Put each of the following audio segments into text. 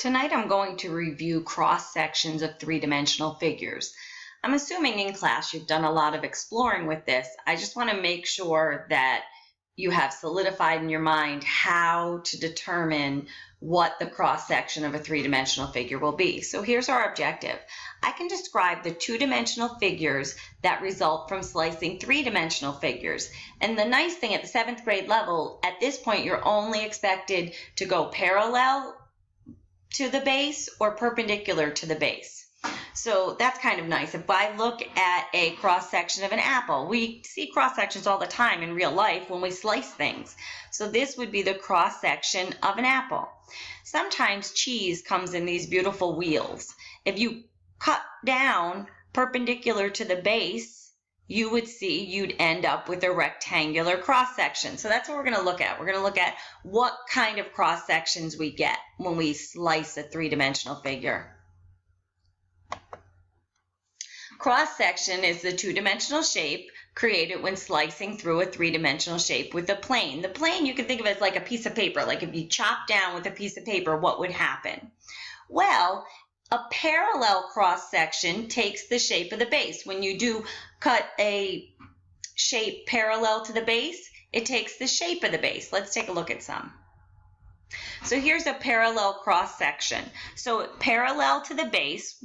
Tonight I'm going to review cross-sections of three-dimensional figures. I'm assuming in class you've done a lot of exploring with this. I just want to make sure that you have solidified in your mind how to determine what the cross-section of a three-dimensional figure will be. So here's our objective. I can describe the two-dimensional figures that result from slicing three-dimensional figures. And the nice thing at the 7th grade level, at this point you're only expected to go parallel to the base or perpendicular to the base. So that's kind of nice. If I look at a cross-section of an apple, we see cross-sections all the time in real life when we slice things. So this would be the cross-section of an apple. Sometimes cheese comes in these beautiful wheels. If you cut down perpendicular to the base, you would see you'd end up with a rectangular cross-section. So that's what we're going to look at. We're going to look at what kind of cross-sections we get when we slice a three-dimensional figure. Cross-section is the two-dimensional shape created when slicing through a three-dimensional shape with a plane. The plane you can think of as like a piece of paper. Like if you chop down with a piece of paper, what would happen? Well, a parallel cross-section takes the shape of the base. When you do cut a shape parallel to the base, it takes the shape of the base. Let's take a look at some. So here's a parallel cross-section. So parallel to the base,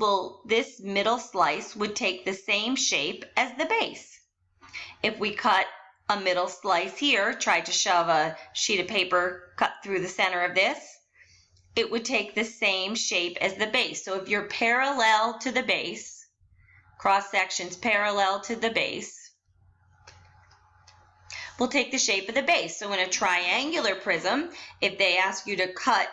this middle slice would take the same shape as the base. If we cut a middle slice here, try to shove a sheet of paper cut through the center of this, it would take the same shape as the base. So if you're parallel to the base, cross-sections parallel to the base, will take the shape of the base. So in a triangular prism, if they ask you to cut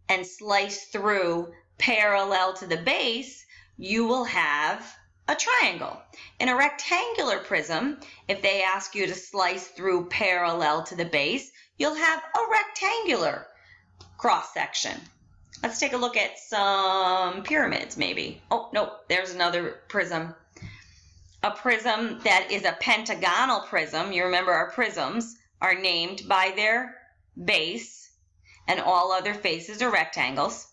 and slice through parallel to the base, you will have a triangle. In a rectangular prism, if they ask you to slice through parallel to the base, you'll have a rectangular cross-section. Let's take a look at some pyramids maybe. Oh, no, there's another prism. A prism that is a pentagonal prism. You remember our prisms are named by their base, and all other faces are rectangles.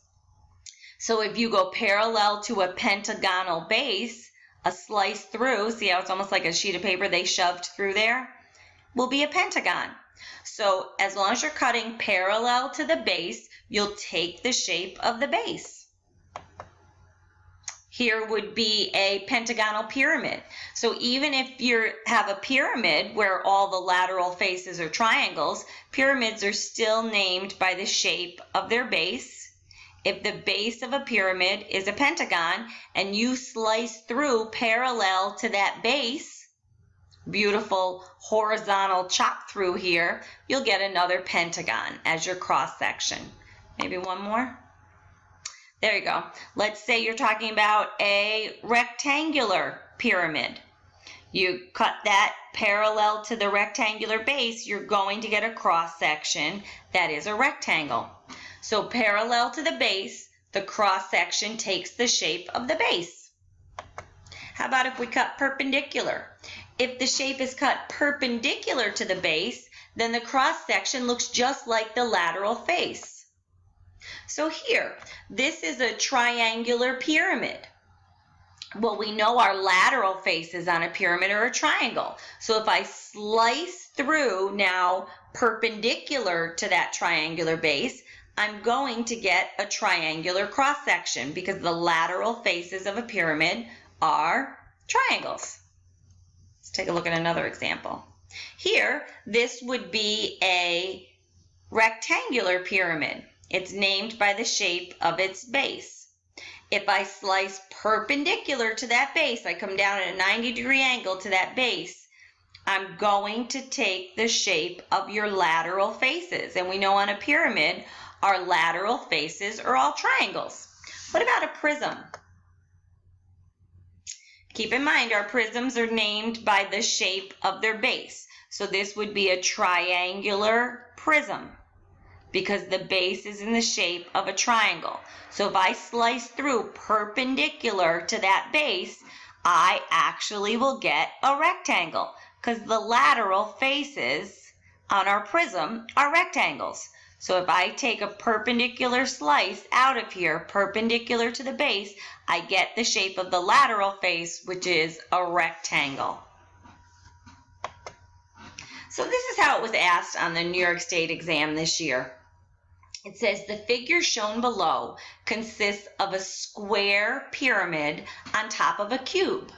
So if you go parallel to a pentagonal base, a slice through, see how it's almost like a sheet of paper they shoved through there, will be a pentagon. So as long as you're cutting parallel to the base, you'll take the shape of the base. Here would be a pentagonal pyramid. So even if you have a pyramid where all the lateral faces are triangles, pyramids are still named by the shape of their base. If the base of a pyramid is a pentagon and you slice through parallel to that base, beautiful horizontal chop through here, you'll get another pentagon as your cross section. Maybe one more. There you go. Let's say you're talking about a rectangular pyramid. You cut that parallel to the rectangular base, you're going to get a cross section that is a rectangle. So parallel to the base, the cross section takes the shape of the base. How about if we cut perpendicular? If the shape is cut perpendicular to the base, then the cross section looks just like the lateral face. So here, this is a triangular pyramid. Well, we know our lateral faces on a pyramid are a triangle. So if I slice through now perpendicular to that triangular base, I'm going to get a triangular cross section because the lateral faces of a pyramid are triangles. Let's take a look at another example. Here, this would be a rectangular pyramid. It's named by the shape of its base. If I slice perpendicular to that base, I come down at a 90-degree angle to that base, I'm going to take the shape of your lateral faces. And we know on a pyramid, our lateral faces are all triangles. What about a prism? Keep in mind, our prisms are named by the shape of their base. So this would be a triangular prism because the base is in the shape of a triangle. So if I slice through perpendicular to that base, I actually will get a rectangle because the lateral faces on our prism are rectangles. So if I take a perpendicular slice out of here, perpendicular to the base, I get the shape of the lateral face, which is a rectangle. So this is how it was asked on the New York State exam this year. It says the figure shown below consists of a square pyramid on top of a cube.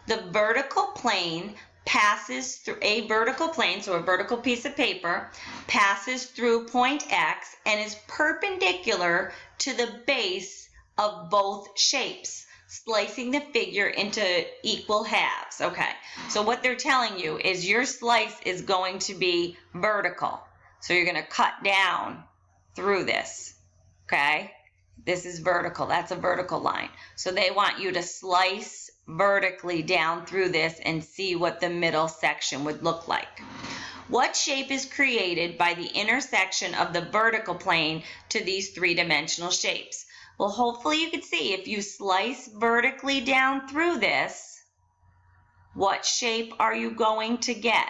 The vertical plane passes through a vertical plane, so a vertical piece of paper, passes through point X and is perpendicular to the base of both shapes, slicing the figure into equal halves. Okay, so what they're telling you is your slice is going to be vertical. So you're going to cut down through this, okay? This is vertical, that's a vertical line. So they want you to slice vertically down through this and see what the middle section would look like. What shape is created by the intersection of the vertical plane to these three-dimensional shapes? Well, hopefully you can see if you slice vertically down through this, what shape are you going to get?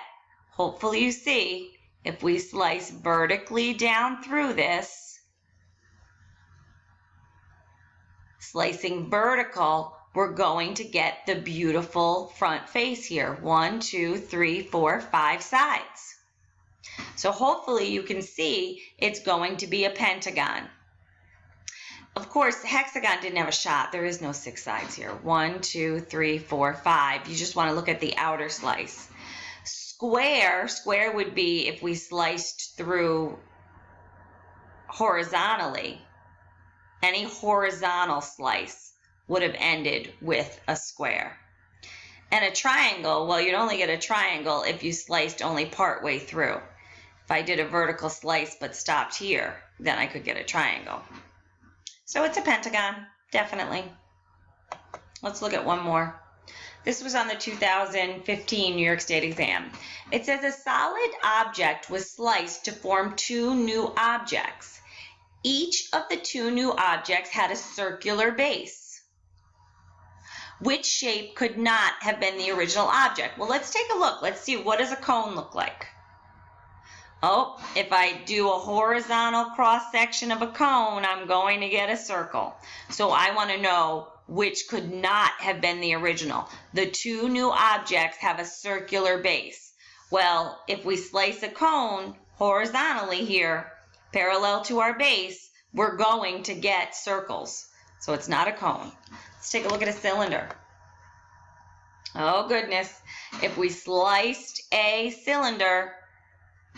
Hopefully you see if we slice vertically down through this, slicing vertical, we're going to get the beautiful front face here. 1, 2, 3, 4, 5 sides. So hopefully you can see it's going to be a pentagon. Of course, hexagon didn't have a shot. There is no 6 sides here. 1, 2, 3, 4, 5. You just want to look at the outer slice. Square would be if we sliced through horizontally. Any horizontal slice would have ended with a square. And a triangle, well, you'd only get a triangle if you sliced only part way through. If I did a vertical slice but stopped here, then I could get a triangle. So it's a pentagon, definitely. Let's look at one more. This was on the 2015 New York State exam. It says a solid object was sliced to form 2 new objects. Each of the 2 new objects had a circular base. Which shape could not have been the original object? Well, let's take a look. Let's see, what does a cone look like? Oh, if I do a horizontal cross section of a cone, I'm going to get a circle. So I want to know which could not have been the original. The 2 new objects have a circular base. Well, if we slice a cone horizontally here, parallel to our base, we're going to get circles. So it's not a cone. Let's take a look at a cylinder. Oh goodness, if we sliced a cylinder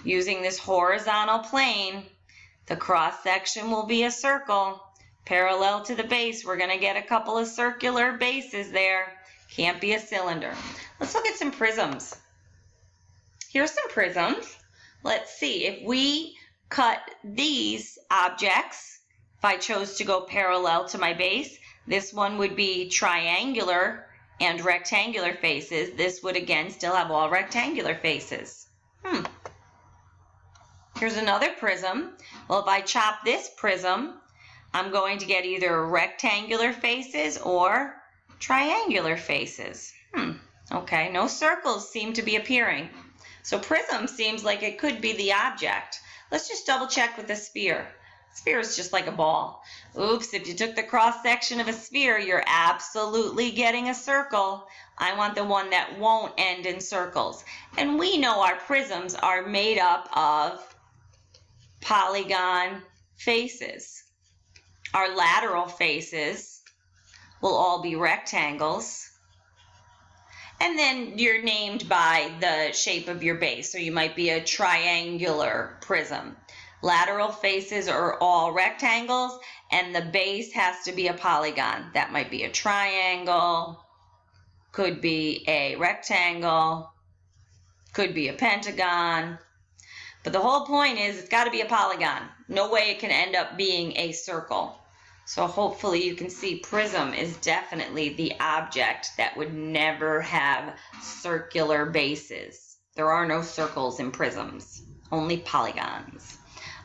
using this horizontal plane, the cross section will be a circle. Parallel to the base, we're going to get a couple of circular bases there. Can't be a cylinder. Let's look at some prisms. Here's some prisms. Let's see, if we cut these objects, if I chose to go parallel to my base, this one would be triangular and rectangular faces. This would again still have all rectangular faces. Here's another prism. Well, if I chop this prism, I'm going to get either rectangular faces or triangular faces. Okay, no circles seem to be appearing. So prism seems like it could be the object. Let's just double check with the sphere. Sphere is just like a ball. Oops, if you took the cross section of a sphere, you're absolutely getting a circle. I want the one that won't end in circles. And we know our prisms are made up of polygon faces. Our lateral faces will all be rectangles. And then you're named by the shape of your base. So you might be a triangular prism. Lateral faces are all rectangles, and the base has to be a polygon. That might be a triangle, could be a rectangle, could be a pentagon. But the whole point is it's got to be a polygon. No way it can end up being a circle. So hopefully you can see prism is definitely the object that would never have circular bases. There are no circles in prisms, only polygons.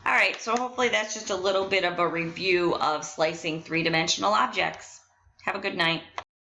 All right, so hopefully that's just a little bit of a review of slicing 3-dimensional objects. Have a good night.